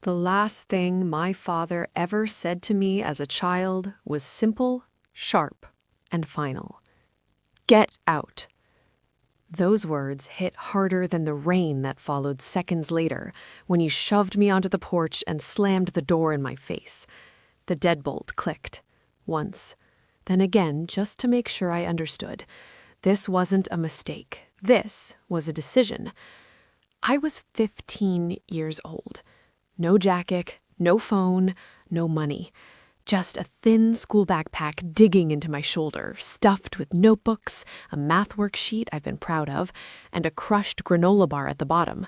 The last thing my father ever said to me as a child was simple, sharp, and final. Get out. Those words hit harder than the rain that followed seconds later when he shoved me onto the porch and slammed the door in my face. The deadbolt clicked. Once. Then again, just to make sure I understood. This wasn't a mistake. This was a decision. I was 15 years old. No jacket, no phone, no money. Just a thin school backpack digging into my shoulder, stuffed with notebooks, a math worksheet I've been proud of, and a crushed granola bar at the bottom.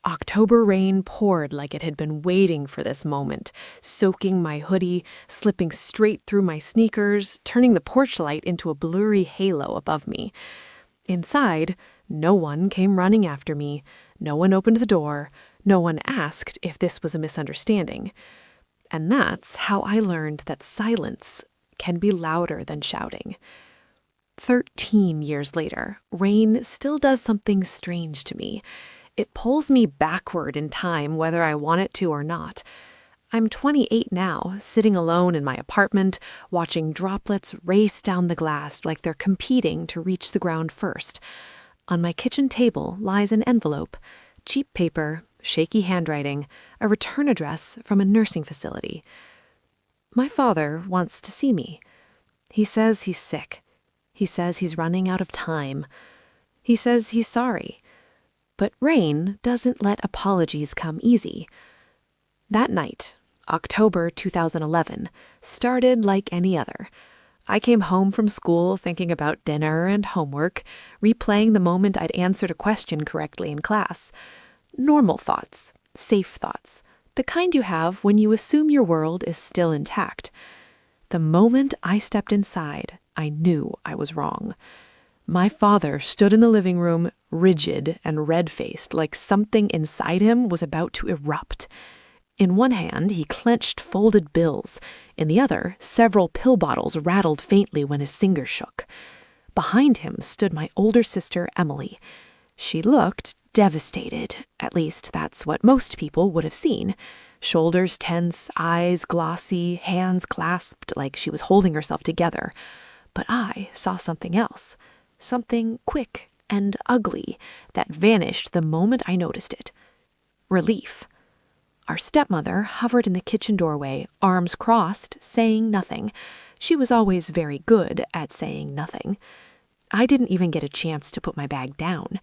October rain poured like it had been waiting for this moment, soaking my hoodie, slipping straight through my sneakers, turning the porch light into a blurry halo above me. Inside, no one came running after me. No one opened the door. No one asked if this was a misunderstanding. And that's how I learned that silence can be louder than shouting. 13 years later, rain still does something strange to me. It pulls me backward in time whether I want it to or not. I'm 28 now, sitting alone in my apartment, watching droplets race down the glass like they're competing to reach the ground first. On my kitchen table lies an envelope, cheap paper, shaky handwriting, a return address from a nursing facility. My father wants to see me. He says he's sick. He says he's running out of time. He says he's sorry. But rain doesn't let apologies come easy. That night, October 2011, started like any other. I came home from school thinking about dinner and homework, replaying the moment I'd answered a question correctly in class. Normal thoughts, safe thoughts, the kind you have when you assume your world is still intact. The moment I stepped inside, I knew I was wrong. My father stood in the living room, rigid and red-faced, like something inside him was about to erupt. In one hand, he clenched folded bills. In the other, several pill bottles rattled faintly when his fingers shook. Behind him stood my older sister, Emily. She looked devastated. At least that's what most people would have seen. Shoulders tense, eyes glossy, hands clasped like she was holding herself together. But I saw something else. Something quick and ugly that vanished the moment I noticed it. Relief. Our stepmother hovered in the kitchen doorway, arms crossed, saying nothing. She was always very good at saying nothing. I didn't even get a chance to put my bag down.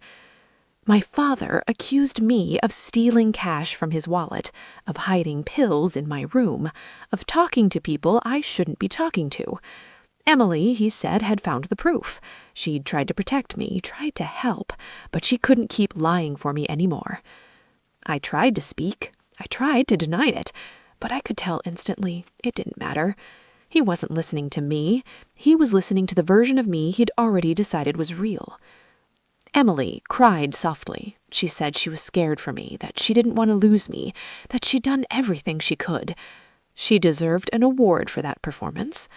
My father accused me of stealing cash from his wallet, of hiding pills in my room, of talking to people I shouldn't be talking to. Emily, he said, had found the proof. She'd tried to protect me, tried to help, but she couldn't keep lying for me anymore. I tried to speak. I tried to deny it, but I could tell instantly it didn't matter. He wasn't listening to me. He was listening to the version of me he'd already decided was real. Emily cried softly. She said she was scared for me, that she didn't want to lose me, that she'd done everything she could. She deserved an award for that performance.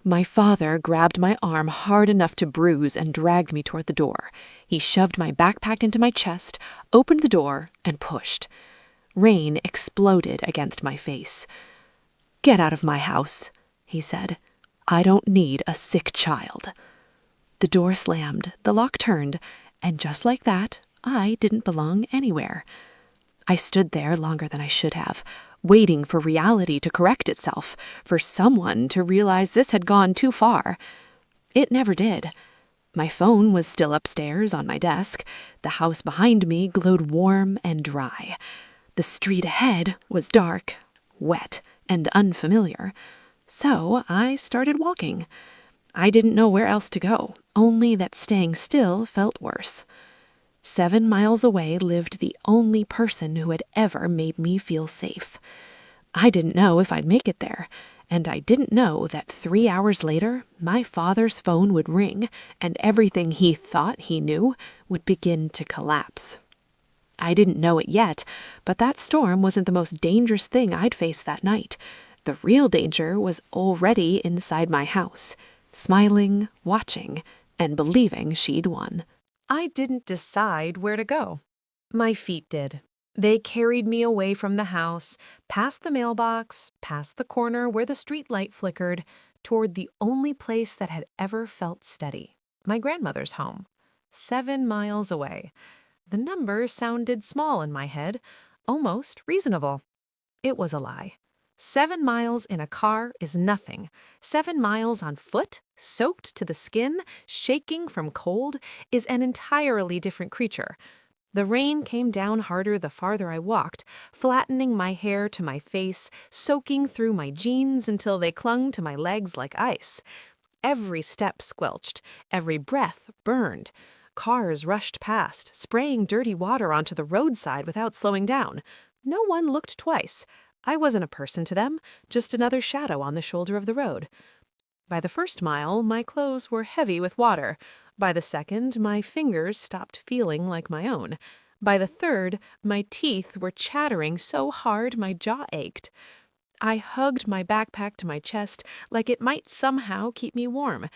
My father grabbed my arm hard enough to bruise and dragged me toward the door. He shoved my backpack into my chest, opened the door, and pushed. Rain exploded against my face. "Get out of my house," he said. "I don't need a sick child." The door slammed, the lock turned, and just like that, I didn't belong anywhere. I stood there longer than I should have, waiting for reality to correct itself, for someone to realize this had gone too far. It never did. My phone was still upstairs on my desk. The house behind me glowed warm and dry. The street ahead was dark, wet, and unfamiliar. So I started walking. I didn't know where else to go, only that staying still felt worse. 7 miles away lived the only person who had ever made me feel safe. I didn't know if I'd make it there, and I didn't know that 3 hours later, my father's phone would ring, and everything he thought he knew would begin to collapse. I didn't know it yet, but that storm wasn't the most dangerous thing I'd faced that night. The real danger was already inside my house, smiling, watching, and believing she'd won. I didn't decide where to go. My feet did. They carried me away from the house, past the mailbox, past the corner where the street light flickered, toward the only place that had ever felt steady, my grandmother's home, 7 miles away. The number sounded small in my head, almost reasonable. It was a lie. 7 miles in a car is nothing. 7 miles on foot, soaked to the skin, shaking from cold, is an entirely different creature. The rain came down harder the farther I walked, flattening my hair to my face, soaking through my jeans until they clung to my legs like ice. Every step squelched, every breath burned. Cars rushed past, spraying dirty water onto the roadside without slowing down. No one looked twice. I wasn't a person to them, just another shadow on the shoulder of the road. By the first mile, my clothes were heavy with water. By the second, my fingers stopped feeling like my own. By the third, my teeth were chattering so hard my jaw ached. I hugged my backpack to my chest like it might somehow keep me warm.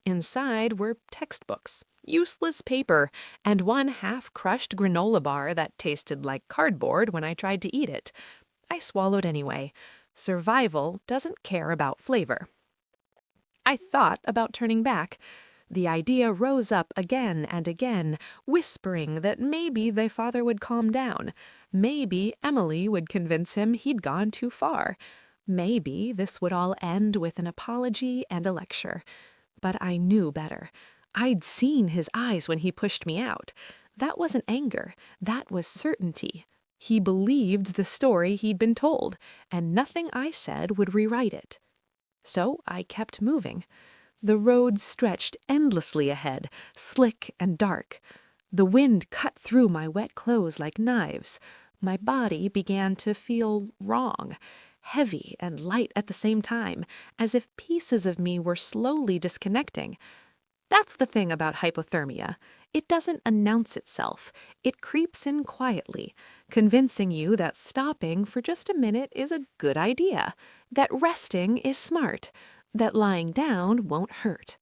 Inside were textbooks, useless paper, and one half-crushed granola bar that tasted like cardboard when I tried to eat it. I swallowed anyway. Survival doesn't care about flavor. I thought about turning back. The idea rose up again and again, whispering that maybe their father would calm down. Maybe Emily would convince him he'd gone too far. Maybe this would all end with an apology and a lecture. But I knew better. I'd seen his eyes when he pushed me out. That wasn't anger. That was certainty. He believed the story he'd been told, and nothing I said would rewrite it. So I kept moving. The road stretched endlessly ahead, slick and dark. The wind cut through my wet clothes like knives. My body began to feel wrong, heavy and light at the same time, as if pieces of me were slowly disconnecting. That's the thing about hypothermia. It doesn't announce itself. It creeps in quietly, convincing you that stopping for just a minute is a good idea, that resting is smart, that lying down won't hurt.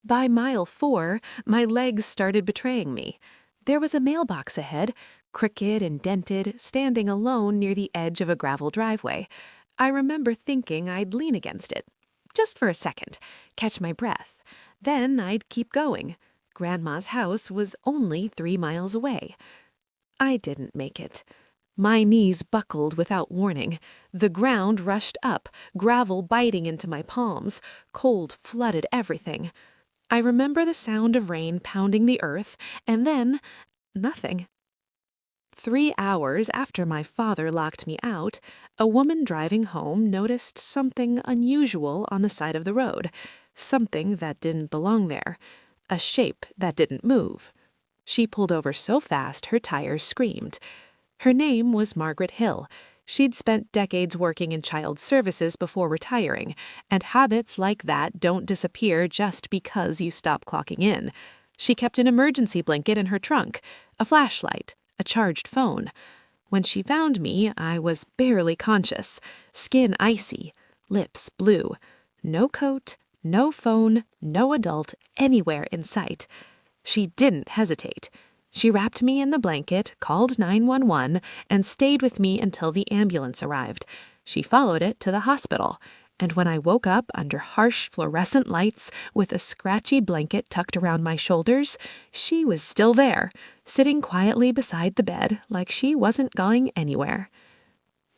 By mile 4, my legs started betraying me. There was a mailbox ahead, crooked and dented, standing alone near the edge of a gravel driveway. I remember thinking I'd lean against it, just for a second, catch my breath. Then I'd keep going. Grandma's house was only 3 miles away. I didn't make it. My knees buckled without warning. The ground rushed up, gravel biting into my palms. Cold flooded everything. I remember the sound of rain pounding the earth, and then nothing. 3 hours after my father locked me out, a woman driving home noticed something unusual on the side of the road, something that didn't belong there, a shape that didn't move. She pulled over so fast her tires screamed. Her name was Margaret Hill. She'd spent decades working in child services before retiring, and habits like that don't disappear just because you stop clocking in. She kept an emergency blanket in her trunk, a flashlight, a charged phone. When she found me, I was barely conscious, skin icy, lips blue. No coat, no phone, no adult anywhere in sight. She didn't hesitate. She wrapped me in the blanket, called 911, and stayed with me until the ambulance arrived. She followed it to the hospital, and when I woke up under harsh fluorescent lights with a scratchy blanket tucked around my shoulders, she was still there, sitting quietly beside the bed like she wasn't going anywhere.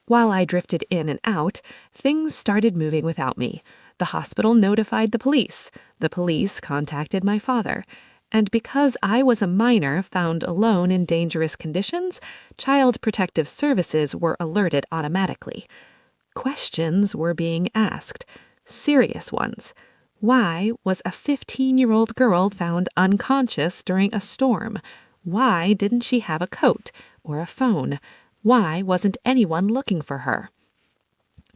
While I drifted in and out, things started moving without me. The hospital notified the police. The police contacted my father. And because I was a minor found alone in dangerous conditions, Child Protective Services were alerted automatically. Questions were being asked, serious ones. Why was a 15-year-old girl found unconscious during a storm? Why didn't she have a coat or a phone? Why wasn't anyone looking for her?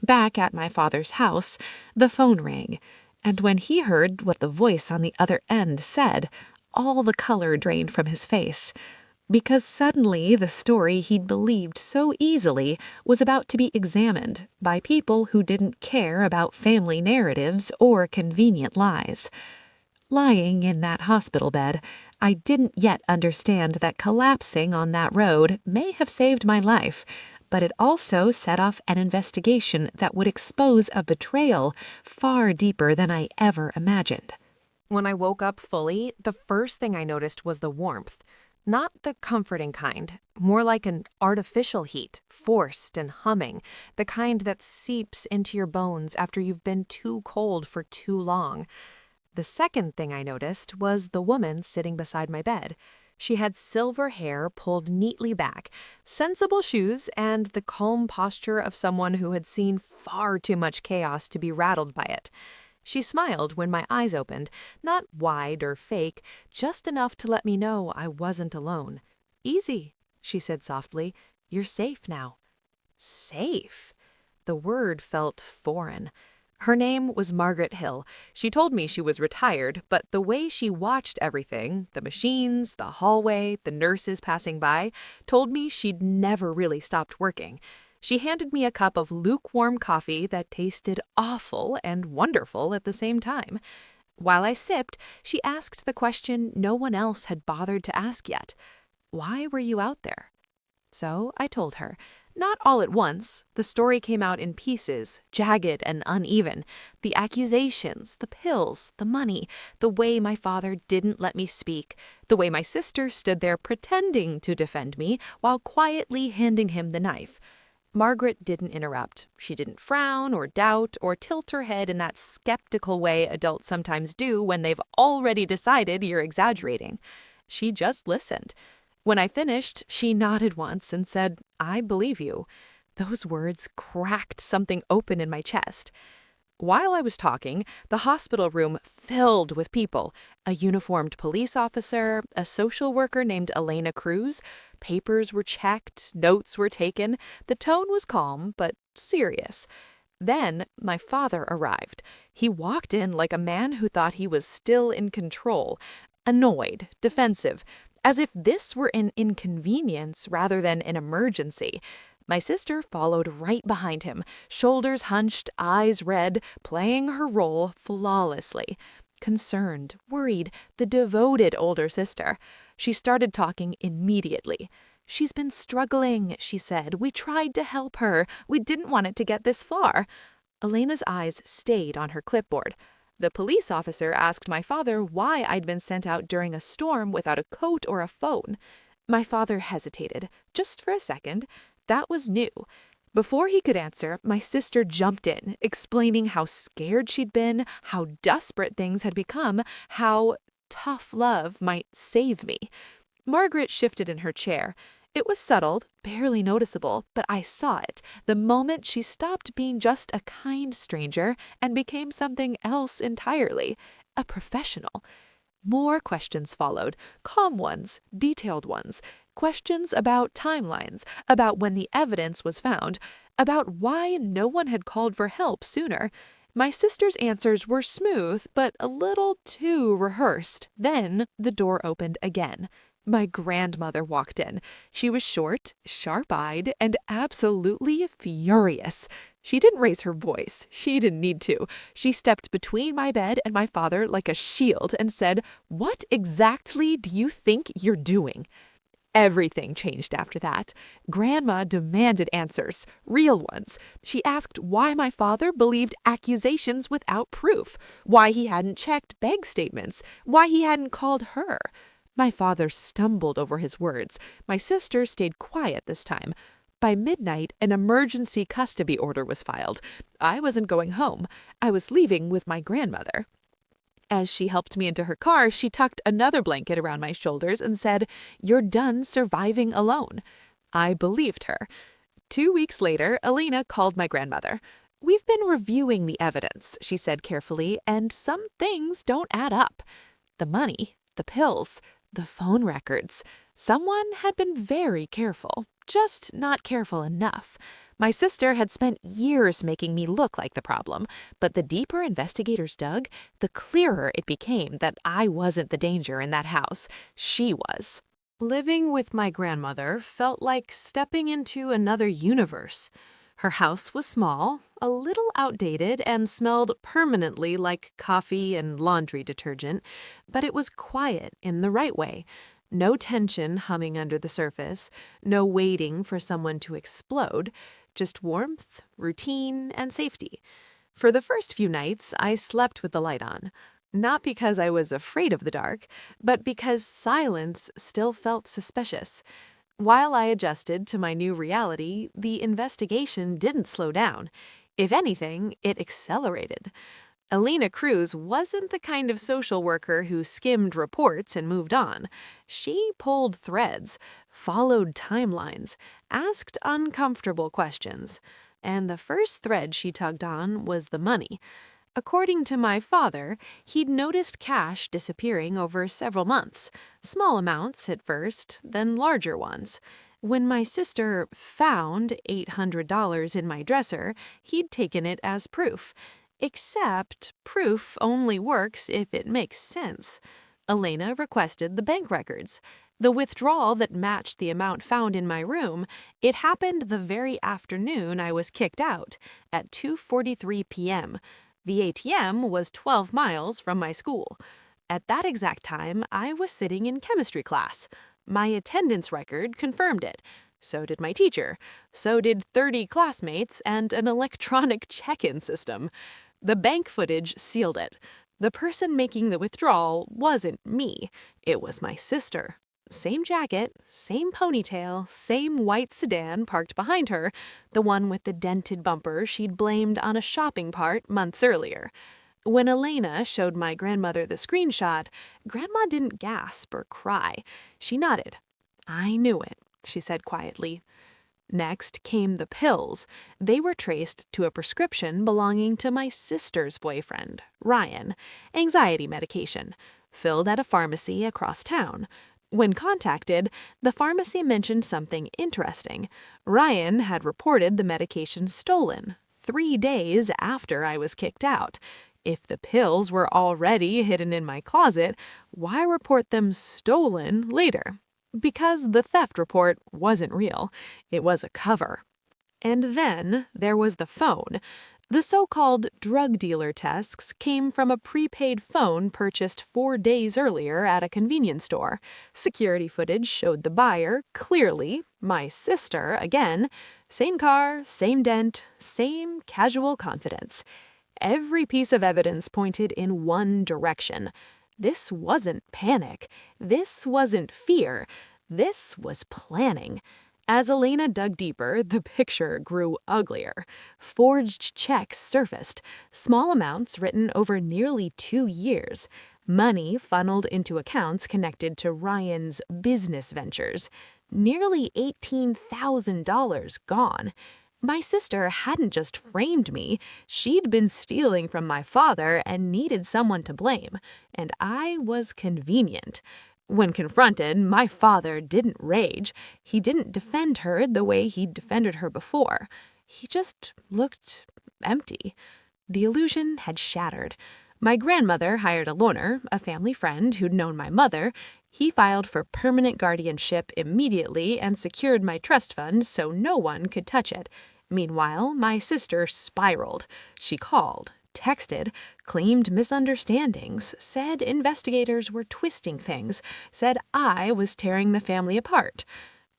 Back at my father's house, the phone rang, and when he heard what the voice on the other end said, all the color drained from his face, because suddenly the story he'd believed so easily was about to be examined by people who didn't care about family narratives or convenient lies. Lying in that hospital bed, I didn't yet understand that collapsing on that road may have saved my life, but it also set off an investigation that would expose a betrayal far deeper than I ever imagined. When I woke up fully, the first thing I noticed was the warmth. Not the comforting kind, more like an artificial heat, forced and humming, the kind that seeps into your bones after you've been too cold for too long. The second thing I noticed was the woman sitting beside my bed. She had silver hair pulled neatly back, sensible shoes, and the calm posture of someone who had seen far too much chaos to be rattled by it. She smiled when my eyes opened, not wide or fake, just enough to let me know I wasn't alone. "Easy," she said softly. "You're safe now." Safe? The word felt foreign. Her name was Margaret Hill. She told me she was retired, but the way she watched everything, the machines, the hallway, the nurses passing by, told me she'd never really stopped working. She handed me a cup of lukewarm coffee that tasted awful and wonderful at the same time. While I sipped, she asked the question no one else had bothered to ask yet. "Why were you out there?" So I told her. Not all at once. The story came out in pieces, jagged and uneven. The accusations, the pills, the money, the way my father didn't let me speak, the way my sister stood there pretending to defend me while quietly handing him the knife. Margaret didn't interrupt. She didn't frown or doubt or tilt her head in that skeptical way adults sometimes do when they've already decided you're exaggerating. She just listened. When I finished, she nodded once and said, "I believe you." Those words cracked something open in my chest. While I was talking, the hospital room filled with people. A uniformed police officer, a social worker named Elena Cruz. Papers were checked, notes were taken. The tone was calm, but serious. Then my father arrived. He walked in like a man who thought he was still in control, annoyed, defensive, as if this were an inconvenience rather than an emergency. My sister followed right behind him, shoulders hunched, eyes red, playing her role flawlessly. Concerned, worried, the devoted older sister. She started talking immediately. "She's been struggling," she said. "We tried to help her. We didn't want it to get this far." Elena's eyes stayed on her clipboard. The police officer asked my father why I'd been sent out during a storm without a coat or a phone. My father hesitated, just for a second. That was new. Before he could answer, my sister jumped in, explaining how scared she'd been, how desperate things had become, how tough love might save me. Margaret shifted in her chair. It was subtle, barely noticeable, but I saw it the moment she stopped being just a kind stranger and became something else entirely, a professional. More questions followed, calm ones, detailed ones, questions about timelines, about when the evidence was found, about why no one had called for help sooner. My sister's answers were smooth, but a little too rehearsed. Then the door opened again. My grandmother walked in. She was short, sharp-eyed, and absolutely furious. She didn't raise her voice. She didn't need to. She stepped between my bed and my father like a shield and said, "What exactly do you think you're doing?" Everything changed after that. Grandma demanded answers, real ones. She asked why my father believed accusations without proof, why he hadn't checked bank statements, why he hadn't called her. My father stumbled over his words. My sister stayed quiet this time. By midnight, an emergency custody order was filed. I wasn't going home. I was leaving with my grandmother. As she helped me into her car, she tucked another blanket around my shoulders and said, "You're done surviving alone." I believed her. 2 weeks later, Elena called my grandmother. "We've been reviewing the evidence," she said carefully, "and some things don't add up. The money, the pills, the phone records. Someone had been very careful, just not careful enough. My sister had spent years making me look like the problem, but the deeper investigators dug, the clearer it became that I wasn't the danger in that house. She was. Living with my grandmother felt like stepping into another universe. Her house was small, a little outdated, and smelled permanently like coffee and laundry detergent, but it was quiet in the right way. No tension humming under the surface, no waiting for someone to explode, just warmth, routine, and safety. For the first few nights, I slept with the light on. Not because I was afraid of the dark, but because silence still felt suspicious. While I adjusted to my new reality, the investigation didn't slow down. If anything, it accelerated. Elena Cruz wasn't the kind of social worker who skimmed reports and moved on. She pulled threads, followed timelines, asked uncomfortable questions. And the first thread she tugged on was the money. According to my father, he'd noticed cash disappearing over several months, small amounts at first, then larger ones. When my sister found $800 in my dresser, he'd taken it as proof. Except proof only works if it makes sense. Elena requested the bank records. The withdrawal that matched the amount found in my room, it happened the very afternoon I was kicked out, at 2:43 p.m. The ATM was 12 miles from my school. At that exact time, I was sitting in chemistry class. My attendance record confirmed it. So did my teacher. So did 30 classmates and an electronic check-in system. The bank footage sealed it. The person making the withdrawal wasn't me. It was my sister. Same jacket, same ponytail, same white sedan parked behind her, the one with the dented bumper she'd blamed on a shopping cart months earlier. When Elena showed my grandmother the screenshot, Grandma didn't gasp or cry. She nodded. "I knew it," she said quietly. Next came the pills. They were traced to a prescription belonging to my sister's boyfriend, Ryan, anxiety medication, filled at a pharmacy across town. When contacted, the pharmacy mentioned something interesting. Ryan had reported the medication stolen 3 days after I was kicked out. If the pills were already hidden in my closet, why report them stolen later? Because the theft report wasn't real. It was a cover. And then there was the phone. The so-called drug dealer tests came from a prepaid phone purchased 4 days earlier at a convenience store. Security footage showed the buyer clearly, my sister again. Same car, same dent, same casual confidence. Every piece of evidence pointed in one direction. This wasn't panic. This wasn't fear. This was planning. As Elena dug deeper, the picture grew uglier. Forged checks surfaced, small amounts written over nearly 2 years. Money funneled into accounts connected to Ryan's business ventures. Nearly $18,000 gone. My sister hadn't just framed me, she'd been stealing from my father and needed someone to blame. And I was convenient. When confronted, my father didn't rage. He didn't defend her the way he'd defended her before. He just looked empty. The illusion had shattered. My grandmother hired a loaner, a family friend who'd known my mother. He filed for permanent guardianship immediately and secured my trust fund so no one could touch it. Meanwhile, my sister spiraled. She called, texted, claimed misunderstandings, said investigators were twisting things, said I was tearing the family apart.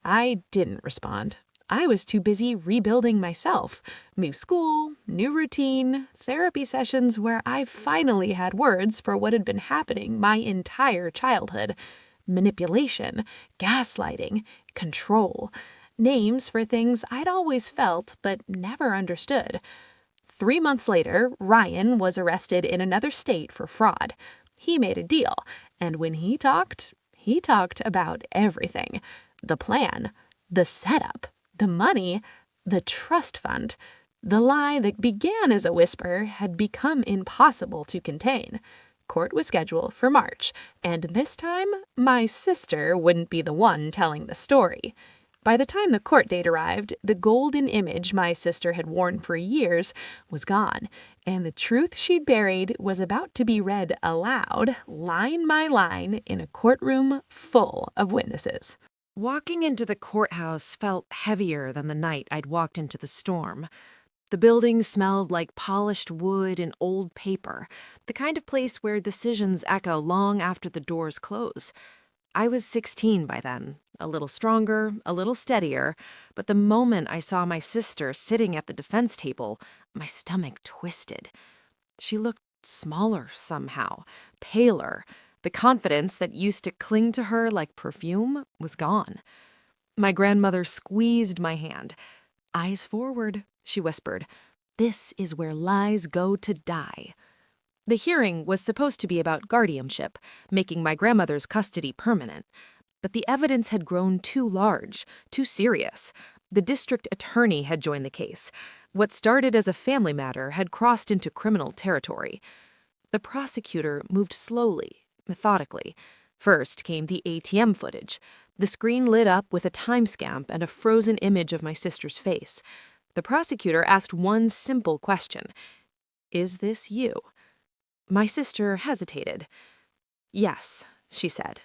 I didn't respond. I was too busy rebuilding myself. New school, new routine, therapy sessions where I finally had words for what had been happening my entire childhood. Manipulation, gaslighting, control. Names for things I'd always felt but never understood. 3 months later, Ryan was arrested in another state for fraud. He made a deal, and when he talked about everything. The plan, the setup, the money, the trust fund. The lie that began as a whisper had become impossible to contain. Court was scheduled for March, and this time, my sister wouldn't be the one telling the story. By the time the court date arrived, the golden image my sister had worn for years was gone, and the truth she'd buried was about to be read aloud, line by line, in a courtroom full of witnesses. Walking into the courthouse felt heavier than the night I'd walked into the storm. The building smelled like polished wood and old paper, the kind of place where decisions echo long after the doors close. I was 16 by then, a little stronger, a little steadier, but the moment I saw my sister sitting at the defense table, my stomach twisted. She looked smaller somehow, paler. The confidence that used to cling to her like perfume was gone. My grandmother squeezed my hand. "Eyes forward," she whispered. "This is where lies go to die." The hearing was supposed to be about guardianship, making my grandmother's custody permanent. But the evidence had grown too large, too serious. The district attorney had joined the case. What started as a family matter had crossed into criminal territory. The prosecutor moved slowly, methodically. First came the ATM footage. The screen lit up with a timestamp and a frozen image of my sister's face. The prosecutor asked one simple question. "Is this you?" My sister hesitated. "Yes," she said.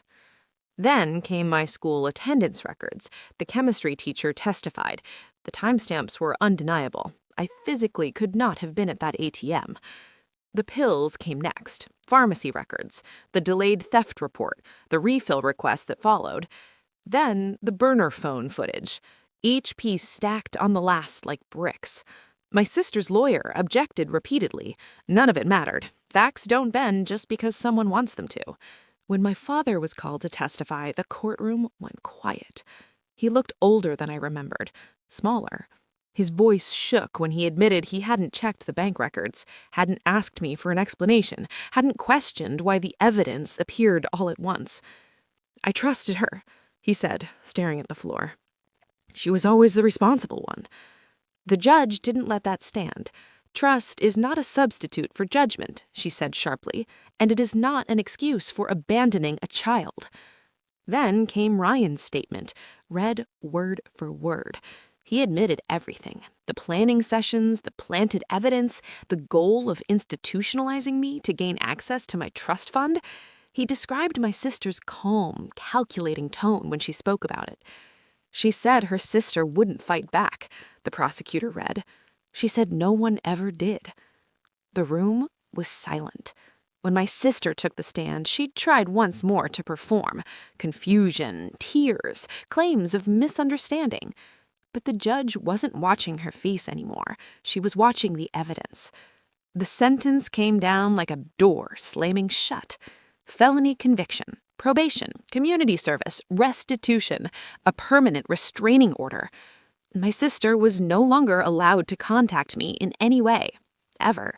Then came my school attendance records. The chemistry teacher testified. The timestamps were undeniable. I physically could not have been at that ATM. The pills came next. Pharmacy records, the delayed theft report, the refill request that followed. Then the burner phone footage. Each piece stacked on the last like bricks. My sister's lawyer objected repeatedly. None of it mattered. Facts don't bend just because someone wants them to. When my father was called to testify, the courtroom went quiet. He looked older than I remembered, smaller. His voice shook when he admitted he hadn't checked the bank records, hadn't asked me for an explanation, hadn't questioned why the evidence appeared all at once. "I trusted her," he said, staring at the floor. "She was always the responsible one." The judge didn't let that stand. "Trust is not a substitute for judgment," she said sharply, "and it is not an excuse for abandoning a child." Then came Ryan's statement, read word for word. He admitted everything. The planning sessions, the planted evidence, the goal of institutionalizing me to gain access to my trust fund. He described my sister's calm, calculating tone when she spoke about it. She said her sister wouldn't fight back, the prosecutor read. She said no one ever did. The room was silent. When my sister took the stand, she tried once more to perform. Confusion, tears, claims of misunderstanding. But the judge wasn't watching her face anymore. She was watching the evidence. The sentence came down like a door slamming shut. Felony conviction, probation, community service, restitution, a permanent restraining order. My sister was no longer allowed to contact me in any way, ever.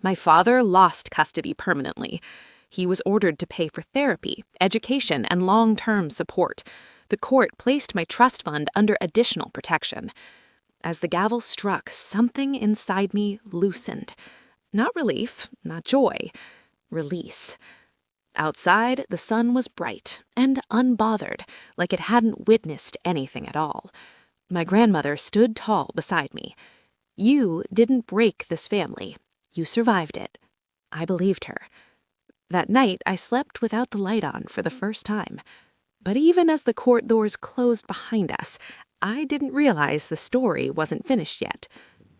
My father lost custody permanently. He was ordered to pay for therapy, education, and long-term support. The court placed my trust fund under additional protection. As the gavel struck, something inside me loosened. Not relief, not joy, release. Outside, the sun was bright and unbothered, like it hadn't witnessed anything at all. My grandmother stood tall beside me. "You didn't break this family. You survived it." I believed her. That night, I slept without the light on for the first time. But even as the court doors closed behind us, I didn't realize the story wasn't finished yet.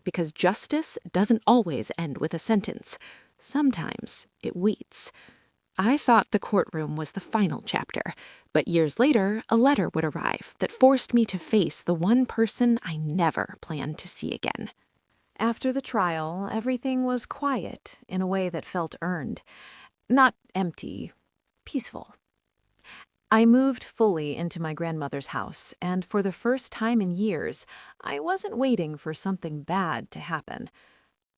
Because justice doesn't always end with a sentence. Sometimes it waits. I thought the courtroom was the final chapter, but years later, a letter would arrive that forced me to face the one person I never planned to see again. After the trial, everything was quiet in a way that felt earned. Not empty, peaceful. I moved fully into my grandmother's house, and for the first time in years, I wasn't waiting for something bad to happen.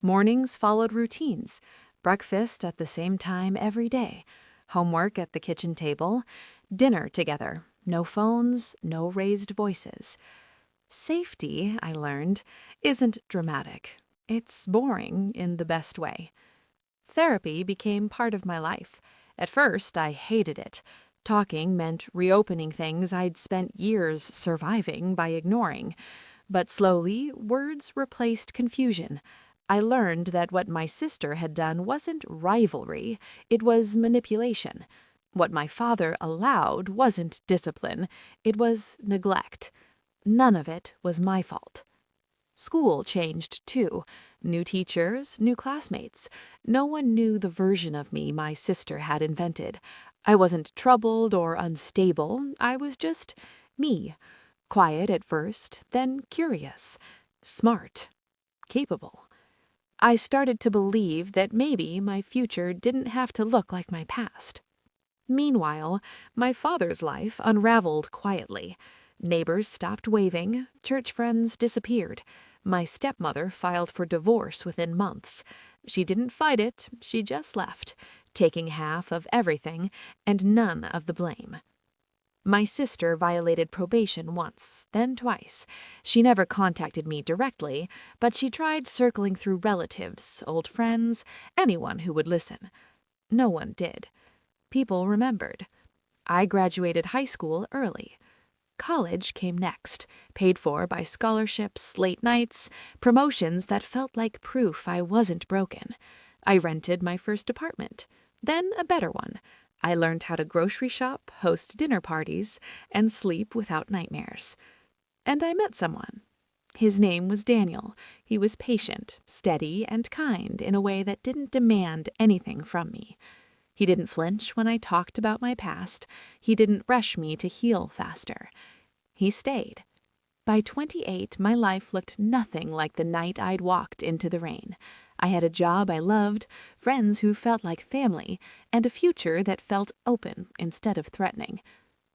Mornings followed routines. Breakfast at the same time every day, homework at the kitchen table, dinner together, no phones, no raised voices. Safety, I learned, isn't dramatic. It's boring in the best way. Therapy became part of my life. At first, I hated it. Talking meant reopening things I'd spent years surviving by ignoring. But slowly, words replaced confusion. I learned that what my sister had done wasn't rivalry, it was manipulation. What my father allowed wasn't discipline, it was neglect. None of it was my fault. School changed too. New teachers, new classmates. No one knew the version of me my sister had invented. I wasn't troubled or unstable, I was just me. Quiet at first, then curious. Smart. Capable. I started to believe that maybe my future didn't have to look like my past. Meanwhile, my father's life unraveled quietly. Neighbors stopped waving, church friends disappeared. My stepmother filed for divorce within months. She didn't fight it, she just left, taking half of everything and none of the blame. My sister violated probation once, then twice. She never contacted me directly, but she tried circling through relatives, old friends, anyone who would listen. No one did. People remembered. I graduated high school early. College came next, paid for by scholarships, late nights, promotions that felt like proof I wasn't broken. I rented my first apartment, then a better one. I learned how to grocery shop, host dinner parties, and sleep without nightmares. And I met someone. His name was Daniel. He was patient, steady, and kind in a way that didn't demand anything from me. He didn't flinch when I talked about my past. He didn't rush me to heal faster. He stayed. By 28, my life looked nothing like the night I'd walked into the rain. I had a job I loved, friends who felt like family, and a future that felt open instead of threatening.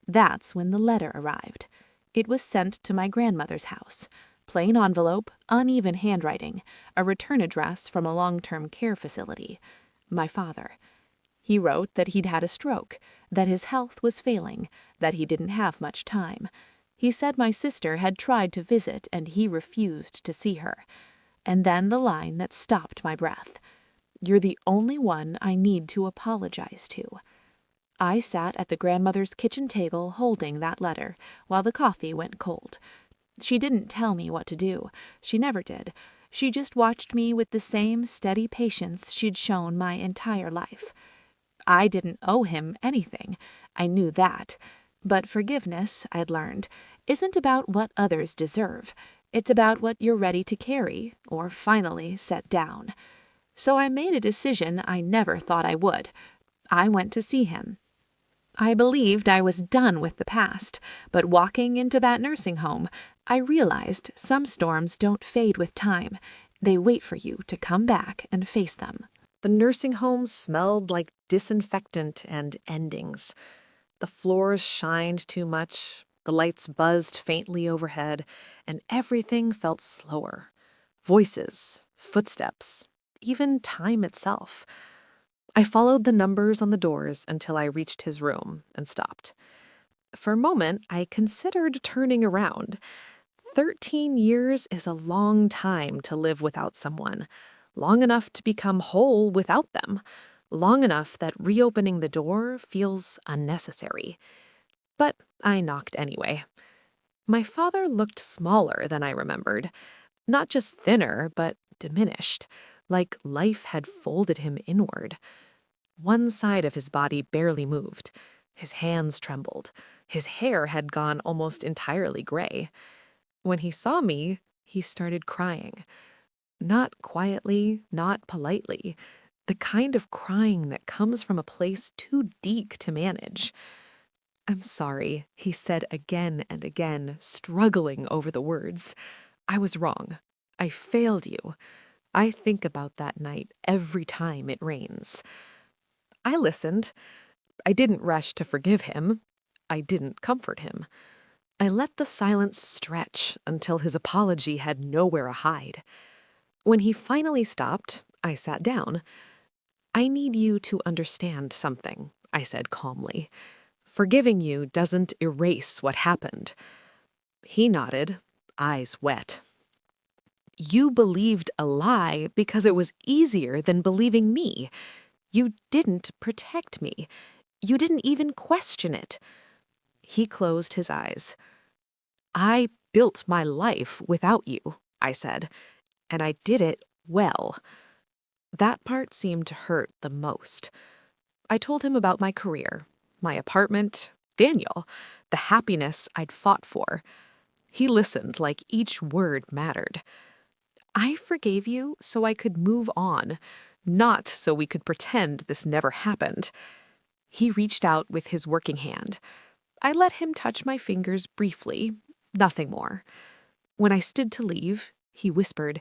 That's when the letter arrived. It was sent to my grandmother's house. Plain envelope, uneven handwriting, a return address from a long-term care facility. My father. He wrote that he'd had a stroke, that his health was failing, that he didn't have much time. He said my sister had tried to visit and he refused to see her. And then the line that stopped my breath. "You're the only one I need to apologize to." I sat at the grandmother's kitchen table holding that letter while the coffee went cold. She didn't tell me what to do. She never did. She just watched me with the same steady patience she'd shown my entire life. I didn't owe him anything. I knew that. But forgiveness, I'd learned, isn't about what others deserve. It's about what you're ready to carry, or finally set down. So I made a decision I never thought I would. I went to see him. I believed I was done with the past, but walking into that nursing home, I realized some storms don't fade with time. They wait for you to come back and face them. The nursing home smelled like disinfectant and endings. The floors shined too much, the lights buzzed faintly overhead, and everything felt slower. Voices, footsteps, even time itself. I followed the numbers on the doors until I reached his room and stopped. For a moment, I considered turning around. 13 years is a long time to live without someone. Long enough to become whole without them. Long enough that reopening the door feels unnecessary. But I knocked anyway. My father looked smaller than I remembered. Not just thinner, but diminished, like life had folded him inward. One side of his body barely moved. His hands trembled. His hair had gone almost entirely gray. When he saw me, he started crying. Not quietly, not politely. The kind of crying that comes from a place too deep to manage. "I'm sorry," he said again and again, struggling over the words. "I was wrong. I failed you. I think about that night every time it rains." I listened. I didn't rush to forgive him. I didn't comfort him. I let the silence stretch until his apology had nowhere to hide. When he finally stopped, I sat down. "I need you to understand something," I said calmly. "Forgiving you doesn't erase what happened." He nodded, eyes wet. "You believed a lie because it was easier than believing me. You didn't protect me. You didn't even question it." He closed his eyes. "I built my life without you," I said, "and I did it well." That part seemed to hurt the most. I told him about my career, my apartment, Daniel, the happiness I'd fought for. He listened like each word mattered. I forgave you so I could move on, not so we could pretend this never happened. He reached out with his working hand. I let him touch my fingers briefly, nothing more. When I stood to leave, he whispered,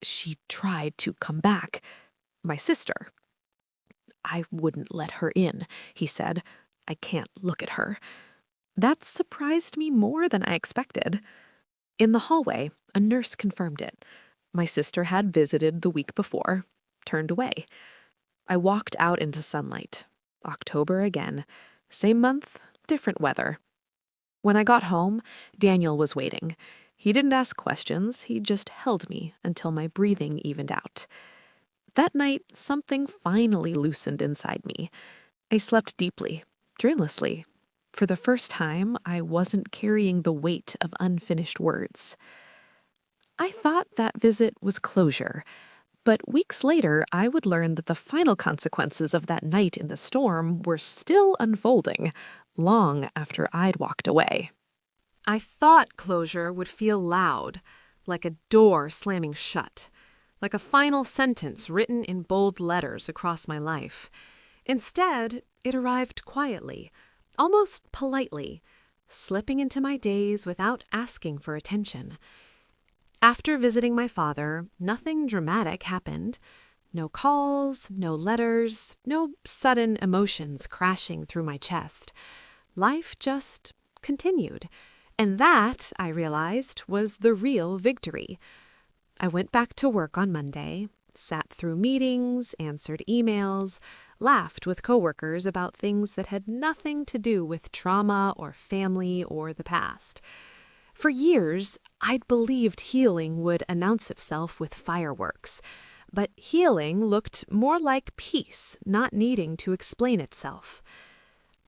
"She tried to come back. My sister." "I wouldn't let her in," he said. "I can't look at her." That surprised me more than I expected. In the hallway, a nurse confirmed it. My sister had visited the week before, turned away. I walked out into sunlight. October again. Same month, different weather. When I got home, Daniel was waiting. He didn't ask questions, he just held me until my breathing evened out. That night, something finally loosened inside me. I slept deeply, dreamlessly. For the first time, I wasn't carrying the weight of unfinished words. I thought that visit was closure, but weeks later, I would learn that the final consequences of that night in the storm were still unfolding, long after I'd walked away. I thought closure would feel loud, like a door slamming shut, like a final sentence written in bold letters across my life. Instead, it arrived quietly, almost politely, slipping into my days without asking for attention. After visiting my father, nothing dramatic happened. No calls, no letters, no sudden emotions crashing through my chest. Life just continued. And that, I realized, was the real victory. I went back to work on Monday, sat through meetings, answered emails, laughed with coworkers about things that had nothing to do with trauma or family or the past. For years, I'd believed healing would announce itself with fireworks, but healing looked more like peace, not needing to explain itself.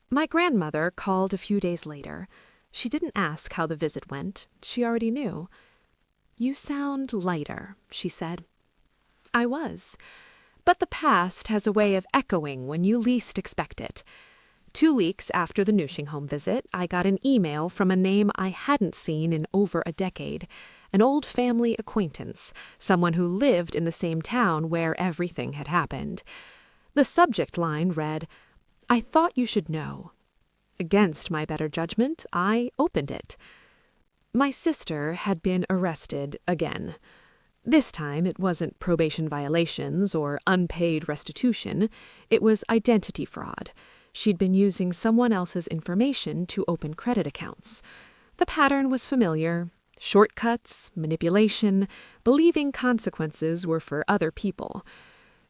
My grandmother called a few days later. She didn't ask how the visit went. She already knew. "You sound lighter," she said. I was. But the past has a way of echoing when you least expect it. 2 weeks after the nursing home visit, I got an email from a name I hadn't seen in over a decade, an old family acquaintance, someone who lived in the same town where everything had happened. The subject line read, "I thought you should know." Against my better judgment, I opened it. My sister had been arrested again. This time it wasn't probation violations or unpaid restitution. It was identity fraud. She'd been using someone else's information to open credit accounts. The pattern was familiar. Shortcuts, manipulation, believing consequences were for other people.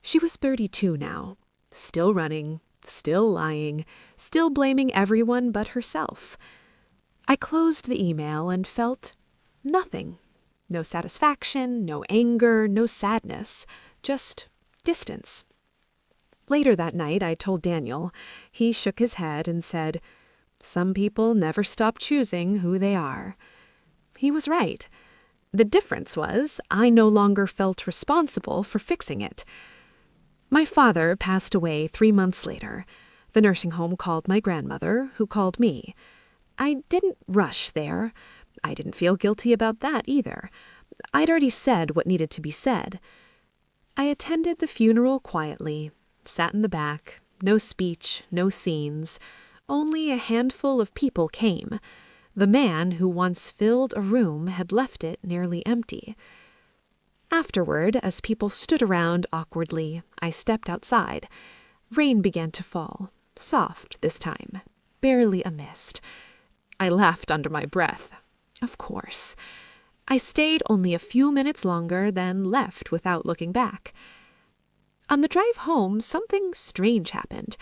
She was 32 now, still running, still lying, still blaming everyone but herself. I closed the email and felt nothing. No satisfaction, no anger, no sadness, just distance. Later that night, I told Daniel. He shook his head and said, "Some people never stop choosing who they are." He was right. The difference was I no longer felt responsible for fixing it. My father passed away 3 months later. The nursing home called my grandmother, who called me. I didn't rush there. I didn't feel guilty about that either. I'd already said what needed to be said. I attended the funeral quietly, sat in the back, no speech, no scenes. Only a handful of people came. The man who once filled a room had left it nearly empty. Afterward, as people stood around awkwardly, I stepped outside. Rain began to fall, soft this time, barely a mist. I laughed under my breath. Of course. I stayed only a few minutes longer, then left without looking back. On the drive home, something strange happened.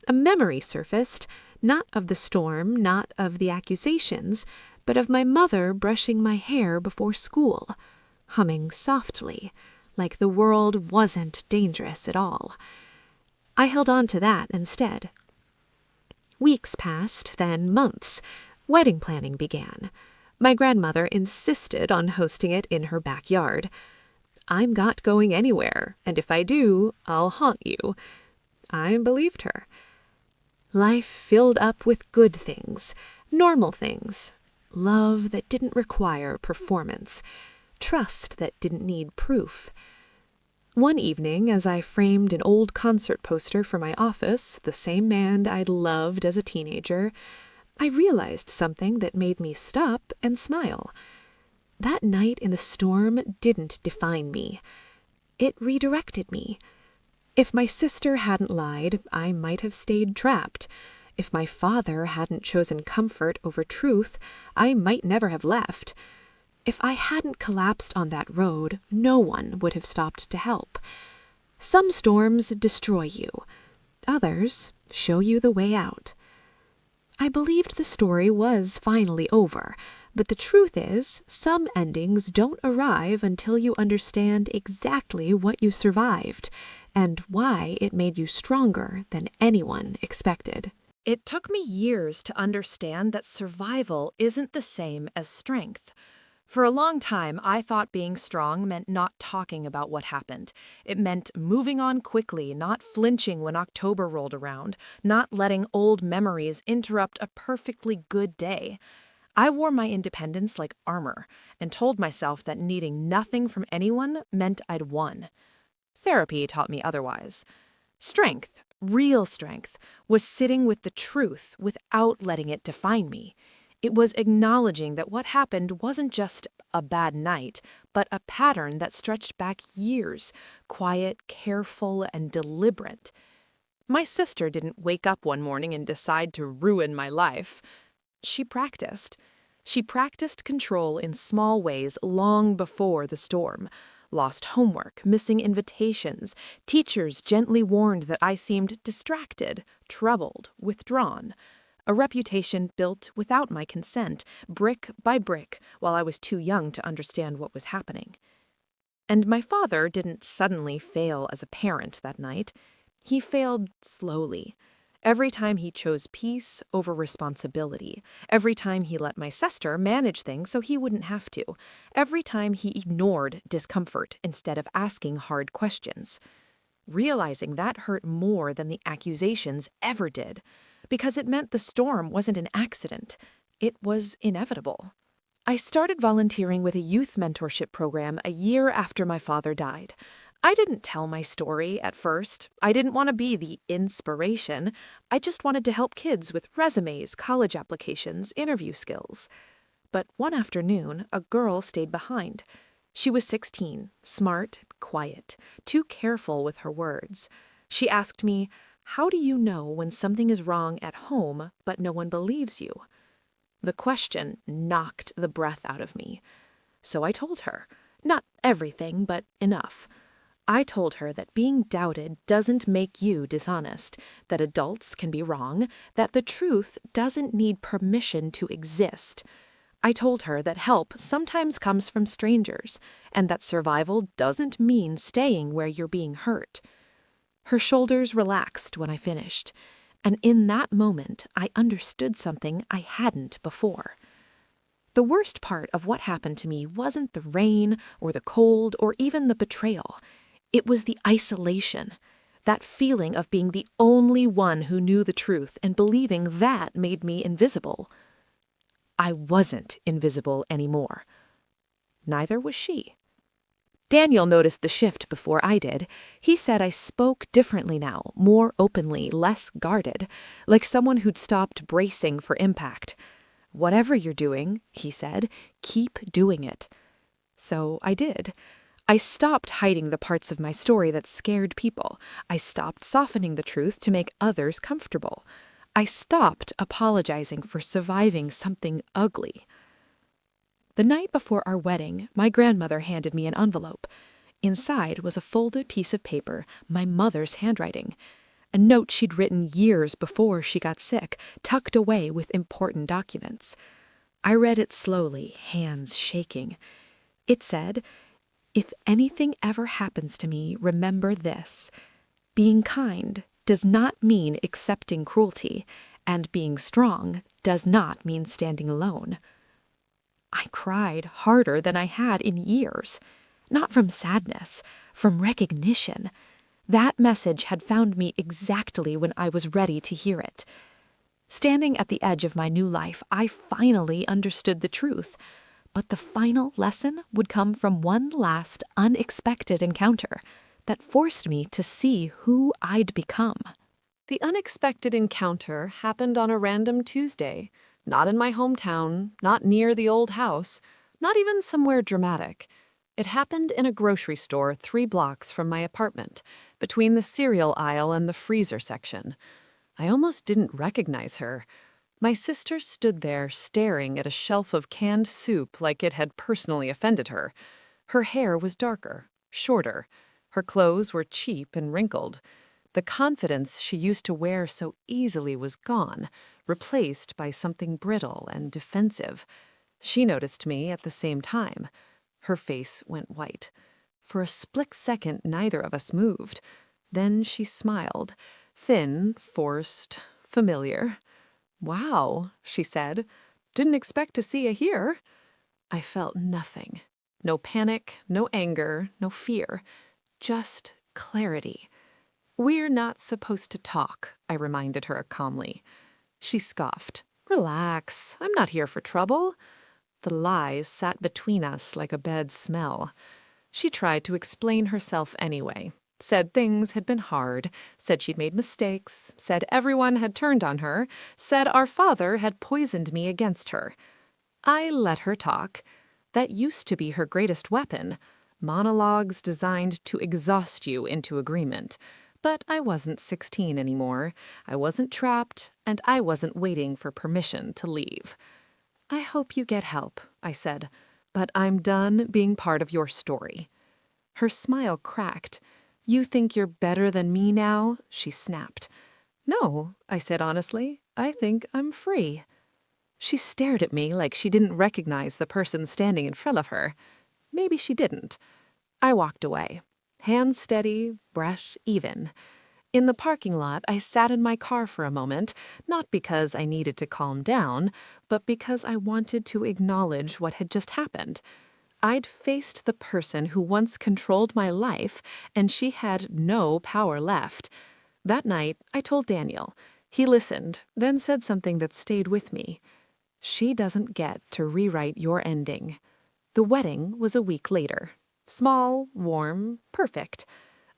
A memory surfaced, not of the storm, not of the accusations, but of my mother brushing my hair before school, humming softly, like the world wasn't dangerous at all. I held on to that instead. Weeks passed, then months. Wedding planning began. My grandmother insisted on hosting it in her backyard. "I'm not going anywhere, and if I do, I'll haunt you." I believed her. Life filled up with good things, normal things, love that didn't require performance, trust that didn't need proof. One evening, as I framed an old concert poster for my office, the same band I'd loved as a teenager, I realized something that made me stop and smile. That night in the storm didn't define me. It redirected me. If my sister hadn't lied, I might have stayed trapped. If my father hadn't chosen comfort over truth, I might never have left. If I hadn't collapsed on that road, no one would have stopped to help. Some storms destroy you. Others show you the way out. I believed the story was finally over, but the truth is, some endings don't arrive until you understand exactly what you survived and why it made you stronger than anyone expected. It took me years to understand that survival isn't the same as strength. For a long time, I thought being strong meant not talking about what happened. It meant moving on quickly, not flinching when October rolled around, not letting old memories interrupt a perfectly good day. I wore my independence like armor and told myself that needing nothing from anyone meant I'd won. Therapy taught me otherwise. Strength, real strength, was sitting with the truth without letting it define me. It was acknowledging that what happened wasn't just a bad night, but a pattern that stretched back years, quiet, careful, and deliberate. My sister didn't wake up one morning and decide to ruin my life. She practiced. She practiced control in small ways long before the storm. Lost homework, missing invitations, teachers gently warned that I seemed distracted, troubled, withdrawn. A reputation built without my consent, brick by brick, while I was too young to understand what was happening. And my father didn't suddenly fail as a parent that night. He failed slowly. Every time he chose peace over responsibility. Every time he let my sister manage things so he wouldn't have to. Every time he ignored discomfort instead of asking hard questions. Realizing that hurt more than the accusations ever did, because it meant the storm wasn't an accident. It was inevitable. I started volunteering with a youth mentorship program a year after my father died. I didn't tell my story at first. I didn't want to be the inspiration. I just wanted to help kids with resumes, college applications, interview skills. But one afternoon, a girl stayed behind. She was 16, smart, quiet, too careful with her words. She asked me, "How do you know when something is wrong at home, but no one believes you?" The question knocked the breath out of me. So I told her. Not everything, but enough. I told her that being doubted doesn't make you dishonest, that adults can be wrong, that the truth doesn't need permission to exist. I told her that help sometimes comes from strangers, and that survival doesn't mean staying where you're being hurt. Her shoulders relaxed when I finished, and in that moment I understood something I hadn't before. The worst part of what happened to me wasn't the rain or the cold or even the betrayal. It was the isolation, that feeling of being the only one who knew the truth and believing that made me invisible. I wasn't invisible anymore. Neither was she. Daniel noticed the shift before I did. He said I spoke differently now, more openly, less guarded, like someone who'd stopped bracing for impact. "Whatever you're doing," he said, "keep doing it." So I did. I stopped hiding the parts of my story that scared people. I stopped softening the truth to make others comfortable. I stopped apologizing for surviving something ugly. The night before our wedding, my grandmother handed me an envelope. Inside was a folded piece of paper, my mother's handwriting. A note she'd written years before she got sick, tucked away with important documents. I read it slowly, hands shaking. It said, "If anything ever happens to me, remember this. Being kind does not mean accepting cruelty, and being strong does not mean standing alone." I cried harder than I had in years, not from sadness, from recognition. That message had found me exactly when I was ready to hear it. Standing at the edge of my new life, I finally understood the truth. But the final lesson would come from one last unexpected encounter that forced me to see who I'd become. The unexpected encounter happened on a random Tuesday, not in my hometown, not near the old house, not even somewhere dramatic. It happened in a grocery store 3 blocks from my apartment, between the cereal aisle and the freezer section. I almost didn't recognize her. My sister stood there staring at a shelf of canned soup like it had personally offended her. Her hair was darker, shorter. Her clothes were cheap and wrinkled. The confidence she used to wear so easily was gone, replaced by something brittle and defensive. She noticed me at the same time. Her face went white. For a split second, neither of us moved. Then she smiled. Thin, forced, familiar. "Wow," she said. "Didn't expect to see you here." I felt nothing. No panic, no anger, no fear. Just clarity. "We're not supposed to talk," I reminded her calmly. She scoffed. "Relax, I'm not here for trouble." The lies sat between us like a bad smell. She tried to explain herself anyway. Said things had been hard, said she'd made mistakes, said everyone had turned on her, said our father had poisoned me against her. I let her talk. That used to be her greatest weapon. Monologues designed to exhaust you into agreement. But I wasn't 16 anymore. I wasn't trapped, and I wasn't waiting for permission to leave. "I hope you get help," I said, "but I'm done being part of your story." Her smile cracked. "You think you're better than me now?" she snapped. "No," I said honestly. "I think I'm free." She stared at me like she didn't recognize the person standing in front of her. Maybe she didn't. I walked away. Hands steady, breath even. In the parking lot, I sat in my car for a moment, not because I needed to calm down, but because I wanted to acknowledge what had just happened. I'd faced the person who once controlled my life, and she had no power left. That night, I told Daniel. He listened, then said something that stayed with me. "She doesn't get to rewrite your ending." The wedding was a week later. Small, warm, perfect.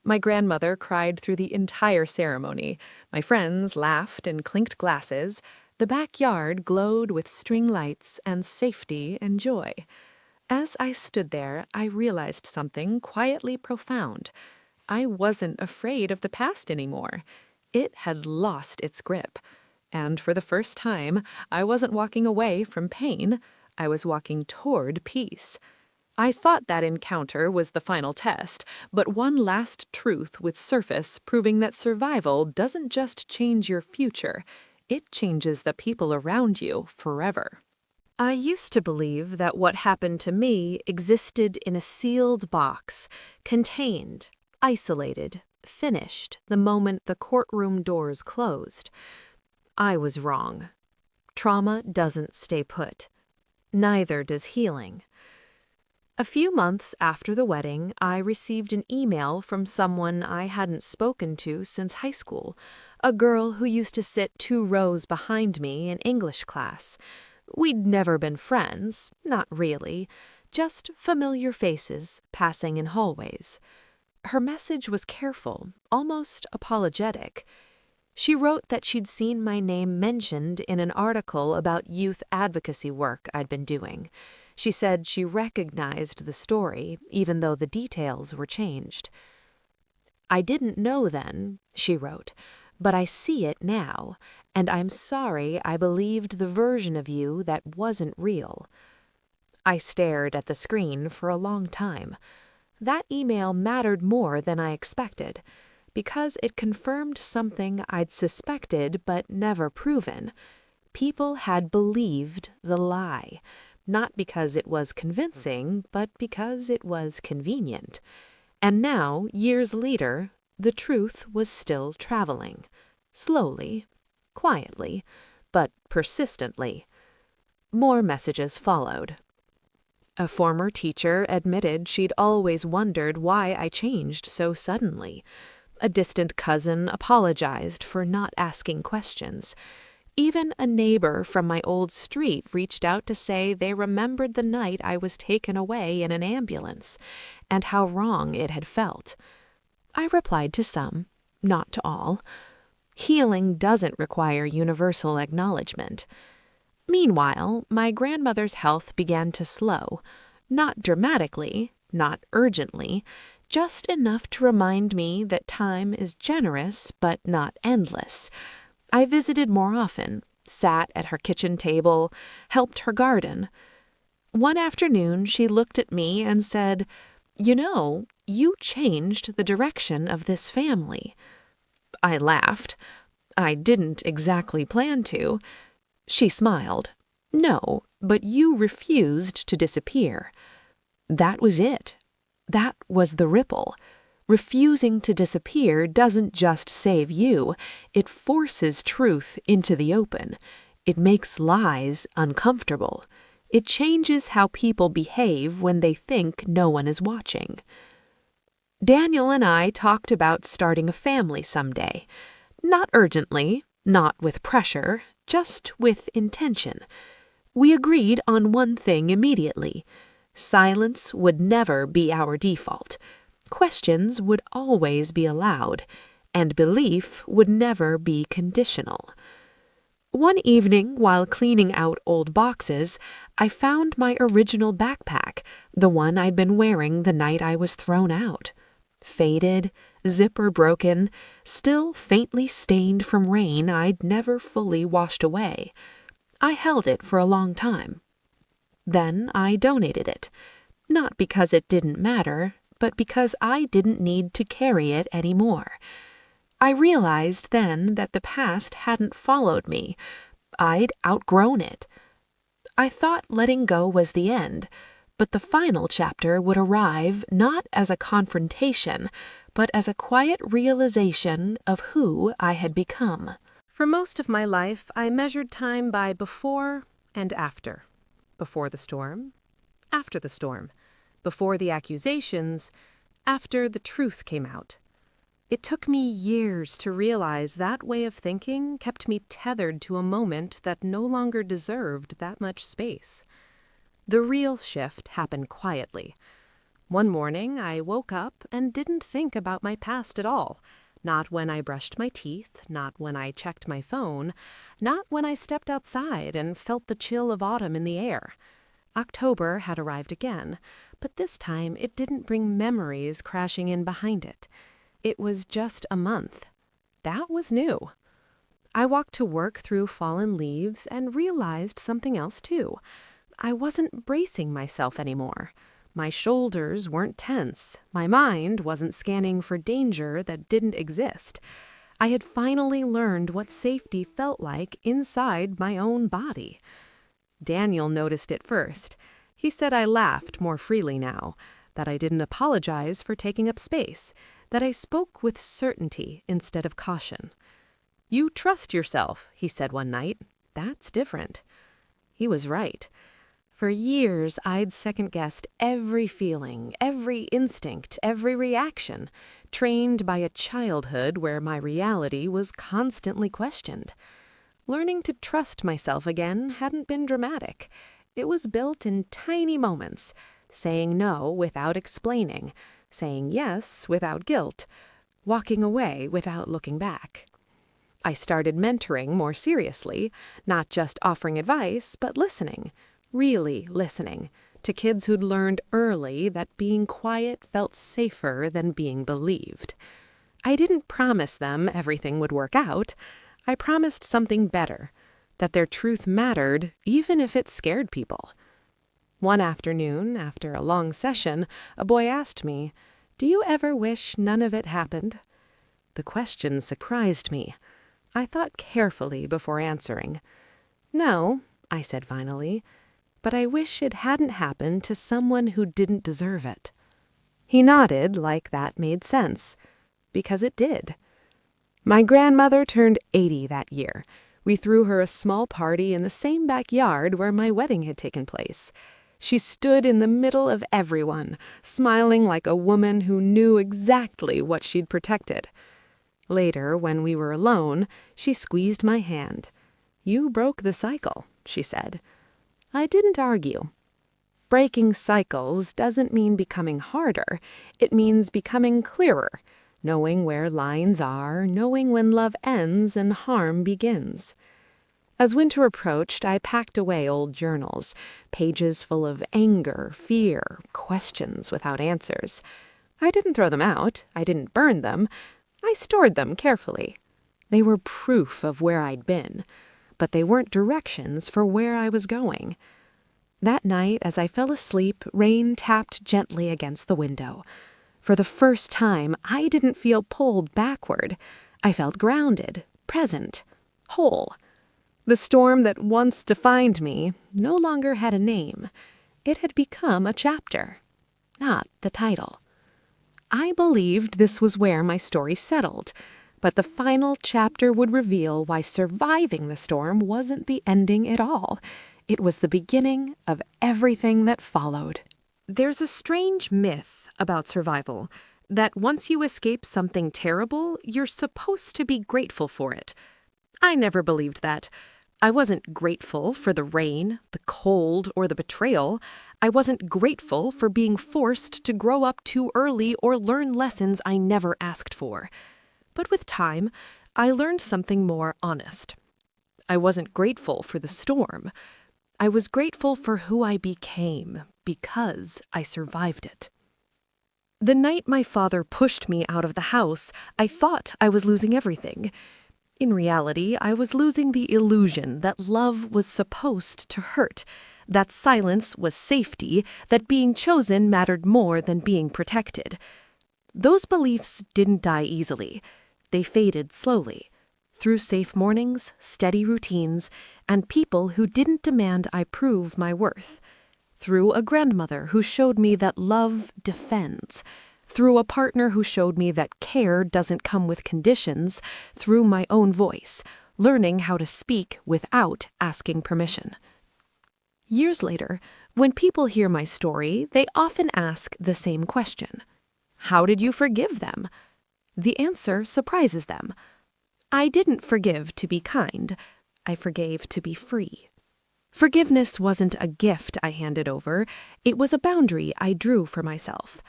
My grandmother cried through the entire ceremony. My friends laughed and clinked glasses. The backyard glowed with string lights and safety and joy. As I stood there, I realized something quietly profound. I wasn't afraid of the past anymore. It had lost its grip. And for the first time, I wasn't walking away from pain. I was walking toward peace. I thought that encounter was the final test, but one last truth would surface, proving that survival doesn't just change your future, it changes the people around you forever. I used to believe that what happened to me existed in a sealed box, contained, isolated, finished the moment the courtroom doors closed. I was wrong. Trauma doesn't stay put. Neither does healing. A few months after the wedding, I received an email from someone I hadn't spoken to since high school, a girl who used to sit 2 rows behind me in English class. We'd never been friends, not really, just familiar faces passing in hallways. Her message was careful, almost apologetic. She wrote that she'd seen my name mentioned in an article about youth advocacy work I'd been doing. She said she recognized the story, even though the details were changed. "I didn't know then," she wrote, "but I see it now, and I'm sorry I believed the version of you that wasn't real." I stared at the screen for a long time. That email mattered more than I expected, because it confirmed something I'd suspected but never proven. People had believed the lie. Not because it was convincing, but because it was convenient. And now, years later, the truth was still traveling. Slowly, quietly, but persistently. More messages followed. A former teacher admitted she'd always wondered why I changed so suddenly. A distant cousin apologized for not asking questions. Even a neighbor from my old street reached out to say they remembered the night I was taken away in an ambulance, and how wrong it had felt. I replied to some, not to all. Healing doesn't require universal acknowledgement. Meanwhile, my grandmother's health began to slow, not dramatically, not urgently, just enough to remind me that time is generous but not endless. I visited more often, sat at her kitchen table, helped her garden. One afternoon, she looked at me and said, "You know, you changed the direction of this family." I laughed. I didn't exactly plan to. She smiled. "No, but you refused to disappear." That was it. That was the ripple. Refusing to disappear doesn't just save you, it forces truth into the open. It makes lies uncomfortable. It changes how people behave when they think no one is watching. Daniel and I talked about starting a family someday. Not urgently, not with pressure, just with intention. We agreed on one thing immediately. Silence would never be our default. Questions would always be allowed, and belief would never be conditional. One evening, while cleaning out old boxes, I found my original backpack, the one I'd been wearing the night I was thrown out. Faded, zipper broken, still faintly stained from rain I'd never fully washed away. I held it for a long time. Then I donated it, not because it didn't matter, but because I didn't need to carry it anymore. I realized then that the past hadn't followed me. I'd outgrown it. I thought letting go was the end, but the final chapter would arrive not as a confrontation, but as a quiet realization of who I had become. For most of my life, I measured time by before and after. Before the storm, after the storm. Before the accusations, after the truth came out. It took me years to realize that way of thinking kept me tethered to a moment that no longer deserved that much space. The real shift happened quietly. One morning, I woke up and didn't think about my past at all. Not when I brushed my teeth, not when I checked my phone, not when I stepped outside and felt the chill of autumn in the air. October had arrived again, but this time it didn't bring memories crashing in behind it. It was just a month. That was new. I walked to work through fallen leaves and realized something else too. I wasn't bracing myself anymore. My shoulders weren't tense. My mind wasn't scanning for danger that didn't exist. I had finally learned what safety felt like inside my own body. Daniel noticed it first. He said I laughed more freely now, that I didn't apologize for taking up space, that I spoke with certainty instead of caution. "You trust yourself," he said one night. "That's different." He was right. For years, I'd second-guessed every feeling, every instinct, every reaction, trained by a childhood where my reality was constantly questioned. Learning to trust myself again hadn't been dramatic. It was built in tiny moments, saying no without explaining, saying yes without guilt, walking away without looking back. I started mentoring more seriously, not just offering advice, but listening, really listening, to kids who'd learned early that being quiet felt safer than being believed. I didn't promise them everything would work out. I promised something better, that their truth mattered even if it scared people. One afternoon, after a long session, a boy asked me, "Do you ever wish none of it happened?" The question surprised me. I thought carefully before answering. "No," I said finally, "but I wish it hadn't happened to someone who didn't deserve it." He nodded like that made sense, because it did. My grandmother turned 80 that year. We threw her a small party in the same backyard where my wedding had taken place. She stood in the middle of everyone, smiling like a woman who knew exactly what she'd protected. Later, when we were alone, she squeezed my hand. "You broke the cycle," she said. I didn't argue. Breaking cycles doesn't mean becoming harder. It means becoming clearer, knowing where lines are, knowing when love ends and harm begins. As winter approached, I packed away old journals, pages full of anger, fear, questions without answers. I didn't throw them out. I didn't burn them. I stored them carefully. They were proof of where I'd been, but they weren't directions for where I was going. That night, as I fell asleep, rain tapped gently against the window. For the first time, I didn't feel pulled backward. I felt grounded, present, whole. The storm that once defined me no longer had a name. It had become a chapter, not the title. I believed this was where my story settled, but the final chapter would reveal why surviving the storm wasn't the ending at all. It was the beginning of everything that followed. There's a strange myth about survival, that once you escape something terrible, you're supposed to be grateful for it. I never believed that. I wasn't grateful for the rain, the cold, or the betrayal. I wasn't grateful for being forced to grow up too early or learn lessons I never asked for. But with time, I learned something more honest. I wasn't grateful for the storm. I was grateful for who I became because I survived it. The night my father pushed me out of the house, I thought I was losing everything. In reality, I was losing the illusion that love was supposed to hurt, that silence was safety, that being chosen mattered more than being protected. Those beliefs didn't die easily. They faded slowly, through safe mornings, steady routines, and people who didn't demand I prove my worth. Through a grandmother who showed me that love defends. Through a partner who showed me that care doesn't come with conditions. Through my own voice, learning how to speak without asking permission. Years later, when people hear my story, they often ask the same question. How did you forgive them? The answer surprises them. I didn't forgive to be kind. I forgave to be free. Forgiveness wasn't a gift I handed over. It was a boundary I drew for myself.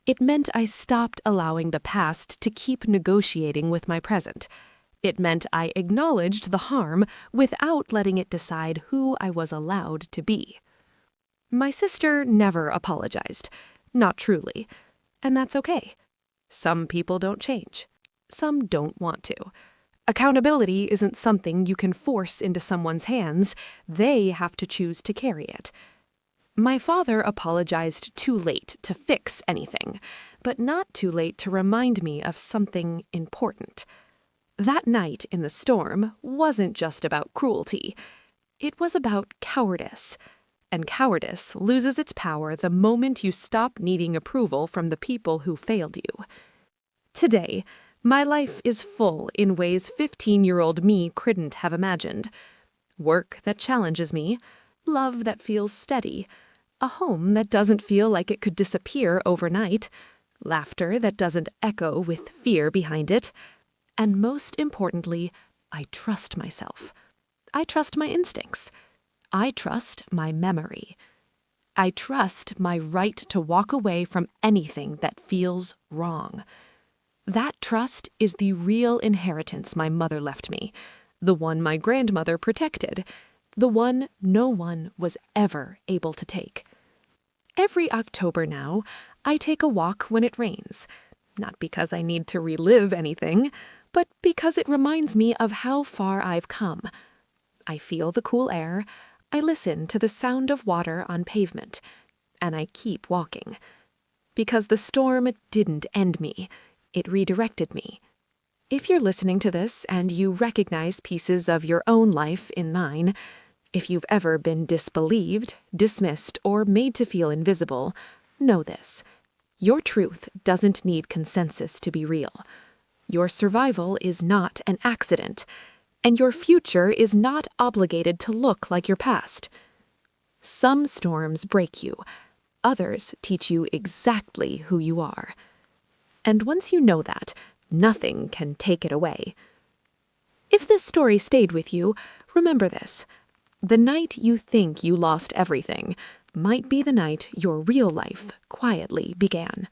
It meant I stopped allowing the past to keep negotiating with my present. It meant I acknowledged the harm without letting it decide who I was allowed to be. My sister never apologized. Not truly. And that's okay. Some people don't change. Some don't want to. Accountability isn't something you can force into someone's hands. They have to choose to carry it. My father apologized too late to fix anything, but not too late to remind me of something important. That night in the storm wasn't just about cruelty. It was about cowardice. And cowardice loses its power the moment you stop needing approval from the people who failed you. Today, my life is full in ways 15-year-old me couldn't have imagined. Work that challenges me, love that feels steady, a home that doesn't feel like it could disappear overnight, laughter that doesn't echo with fear behind it, and most importantly, I trust myself. I trust my instincts. I trust my memory. I trust my right to walk away from anything that feels wrong. That trust is the real inheritance my mother left me, the one my grandmother protected, the one no one was ever able to take. Every October now, I take a walk when it rains, not because I need to relive anything, but because it reminds me of how far I've come. I feel the cool air, I listen to the sound of water on pavement, and I keep walking. Because the storm didn't end me. It redirected me. If you're listening to this and you recognize pieces of your own life in mine, if you've ever been disbelieved, dismissed, or made to feel invisible, know this. Your truth doesn't need consensus to be real. Your survival is not an accident, and your future is not obligated to look like your past. Some storms break you. Others teach you exactly who you are. And once you know that, Nothing can take it away. If this story stayed with you, remember this. The night you think you lost everything might be the night your real life quietly began.